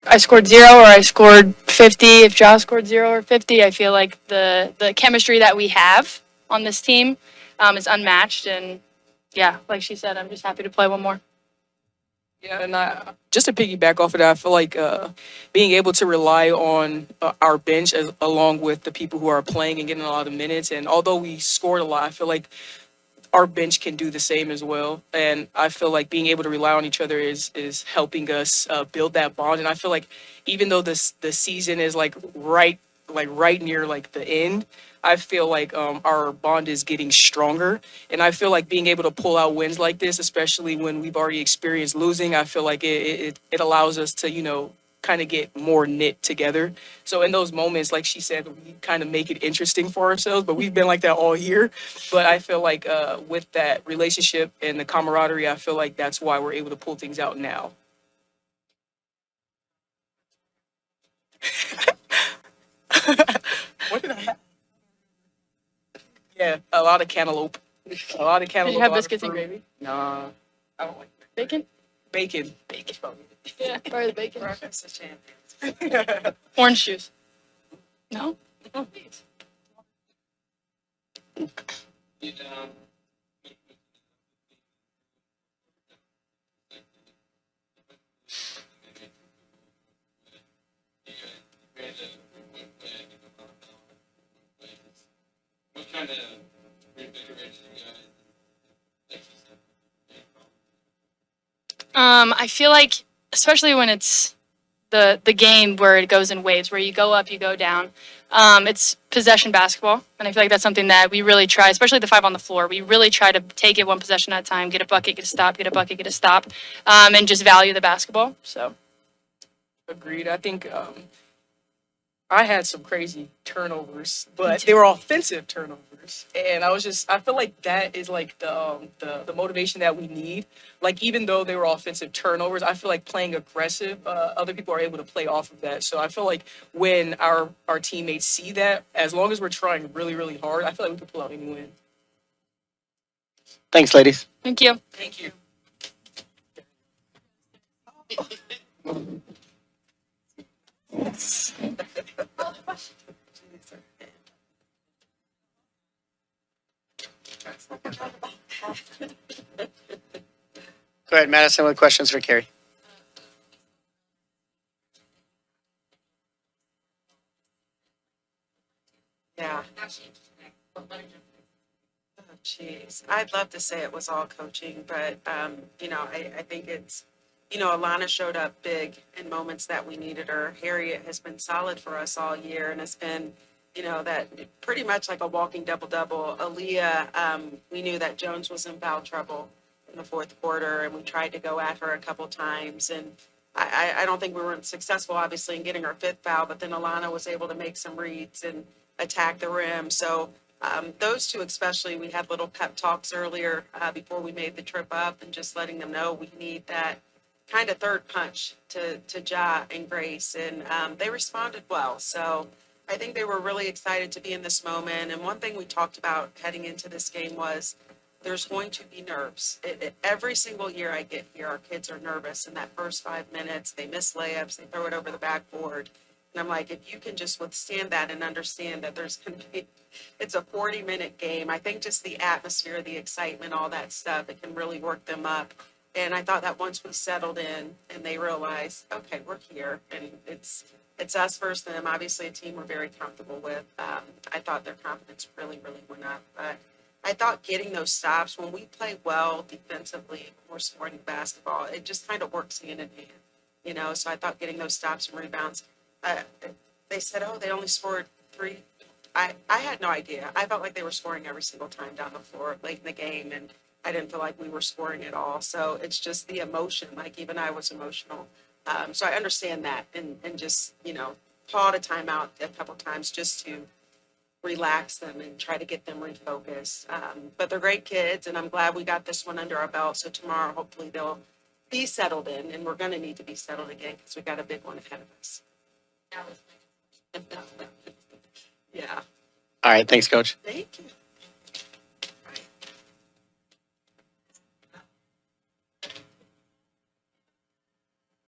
I scored 0 or I scored 50. If Josh scored 0 or 50, I feel like the chemistry that we have on this team is unmatched. And yeah, like she said, I'm just happy to play one more. Yeah, and just to piggyback off of that, I feel like being able to rely on our bench along with the people who are playing and getting a lot of minutes. And although we scored a lot, I feel like our bench can do the same as well. And I feel like being able to rely on each other is helping us build that bond. And I feel like even though the season is right near like the end, I feel like our bond is getting stronger. And I feel like being able to pull out wins like this, especially when we've already experienced losing, I feel like it allows us to, kind of get more knit together. So in those moments, like she said, we kind of make it interesting for ourselves, but we've been like that all year. But I feel like with that relationship and the camaraderie, I feel like that's why we're able to pull things out now. What did I have? Yeah, a lot of cantaloupe. A lot of Did cantaloupe. you have biscuits and gravy? Nah, I don't like Bacon? bacon. Bacon. Yeah, probably the bacon. Breakfast of champions. Orange juice. No? What kind of reinvigoration you guys? I feel like, especially when it's the game where it goes in waves, where you go up, you go down. It's possession basketball, and I feel like that's something that we really try, especially the 5 on the floor. We really try to take it one possession at a time, get a bucket, get a stop, get a bucket, get a stop, and just value the basketball. So Agreed. I think I had some crazy turnovers, but they were offensive turnovers, and I feel like that is like the motivation that we need. Like even though they were offensive turnovers, I feel like playing aggressive, other people are able to play off of that. So I feel like when our teammates see that, as long as we're trying really really hard, I feel like we can pull out any win. Thanks, ladies. thank you. Thank you. Go ahead, Madison, with questions for Carrie. Yeah. Oh, jeez. I'd love to say it was all coaching, but, I think it's, Alana showed up big in moments that we needed her. Harriet has been solid for us all year and has been, that pretty much like a walking double-double. Aaliyah, we knew that Jones was in foul trouble in the fourth quarter, and we tried to go at her a couple times. And I don't think we were successful, obviously, in getting our fifth foul, but then Alana was able to make some reads and attack the rim. So those two especially, we had little pep talks earlier before we made the trip up, and just letting them know we need that kind of third punch to Ja and Grace, and they responded well. So I think they were really excited to be in this moment. And one thing we talked about heading into this game was there's going to be nerves. Every single year I get here, our kids are nervous in that first 5 minutes. They miss layups, they throw it over the backboard. And I'm like, if you can just withstand that and understand that there's going to be, it's a 40-minute game. I think just the atmosphere, the excitement, all that stuff, it can really work them up. And I thought that once we settled in and they realized, okay, we're here, and it's us versus them. Obviously, a team we're very comfortable with. I thought their confidence really, really went up. But I thought getting those stops, when we play well defensively, we're scoring basketball, it just kind of works hand in hand. So I thought getting those stops and rebounds, they said, oh, they only scored 3. I had no idea. I felt like they were scoring every single time down the floor late in the game, and I didn't feel like we were scoring at all. So it's just the emotion. Like even I was emotional. So I understand that, and just called a timeout a couple times just to relax them and try to get them refocused. But they're great kids, and I'm glad we got this one under our belt. So tomorrow, hopefully, they'll be settled in, and we're going to need to be settled again because we got a big one ahead of us. Yeah. All right, thanks, Coach. Thank you.